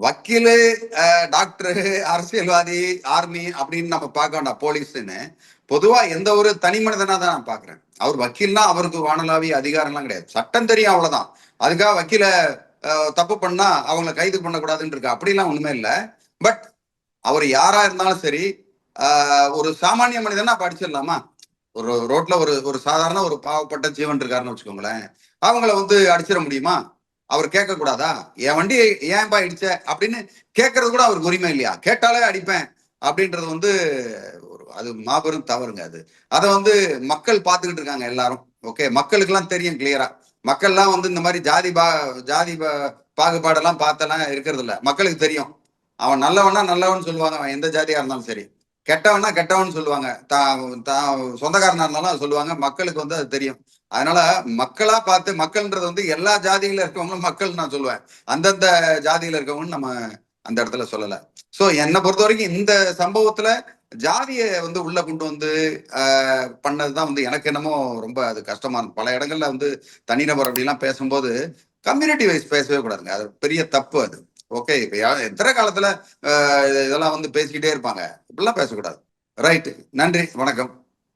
வக்கீலு, doctor, அரசியல்வாதி, army அப்படின்னு நம்ம பார்க்க வேண்டாம், போலீஸ்ன்னு. பொதுவா எந்த ஒரு தனி மனிதனா தான் நான் பாக்குறேன். அவர் வக்கீல்னா அவருக்கு வானலாவிய அதிகாரம்லாம் கிடையாது. சட்டம் தெரியும், அவ்வளவுதான். அதுக்காக வக்கீல தப்பு பண்ணா அவங்களை கைது பண்ணக்கூடாதுன்னு இருக்கு, அப்படிலாம் ஒண்ணுமே இல்லை. பட் அவர் யாரா இருந்தாலும் சரி, ஒரு சாமானிய மனிதனா படிச்சிடலாமா? ஒரு ரோட்ல ஒரு ஒரு சாதாரண ஒரு பாவப்பட்ட ஜீவன் இருக்காருன்னு வச்சுக்கோங்களேன், அவங்கள வந்து அடிச்சிட முடியுமா? அவர் கேட்க கூடாதா? என் வண்டி ஏன்பா இடிச்ச அப்படின்னு கேட்கறது கூட அவருக்கு உரிமை இல்லையா? கேட்டாலே அடிப்பேன் அப்படின்றது வந்து அது மாபெரும் தவறுங்க. அது அதை வந்து மக்கள் பார்த்துக்கிட்டு இருக்காங்க எல்லாரும். ஓகே, மக்களுக்கு எல்லாம் தெரியும் கிளியரா. மக்கள்லாம் வந்து இந்த மாதிரி ஜாதி பாகுபாடெல்லாம் பார்த்தெல்லாம் இருக்கிறது இல்ல. மக்களுக்கு தெரியும். அவன் நல்லவனா நல்லவன் சொல்லுவாங்க, அவன் எந்த ஜாதியா இருந்தாலும் சரி. கெட்டவனா கெட்டவன் சொல்லுவாங்க, சொந்தக்காரனா இருந்தாலும் அது சொல்லுவாங்க. மக்களுக்கு வந்து அது தெரியும். அதனால மக்களா பார்த்து, மக்கள்ன்றது வந்து எல்லா ஜாதியில இருக்கவங்களும் மக்கள் நான் சொல்லுவேன். அந்தந்த ஜாதியில இருக்கவங்க நம்ம அந்த இடத்துல சொல்லல. சோ என்னை பொறுத்த வரைக்கும் இந்த சம்பவத்துல ஜாதியை வந்து உள்ள கொண்டு வந்து பண்ணதுதான் வந்து எனக்கு என்னமோ ரொம்ப அது கஷ்டமா இருக்கு. பல இடங்கள்ல வந்து தனிநபர் அப்படிலாம் பேசும்போது கம்யூனிட்டி வைஸ் பேசவே கூடாதுங்க, அது பெரிய தப்பு அது. ஓகே, இப்ப எத்தனை காலத்துல இதெல்லாம் வந்து பேசிக்கிட்டே இருப்பாங்க, இப்படிலாம் பேசக்கூடாது. ரைட்டு, நன்றி, வணக்கம்.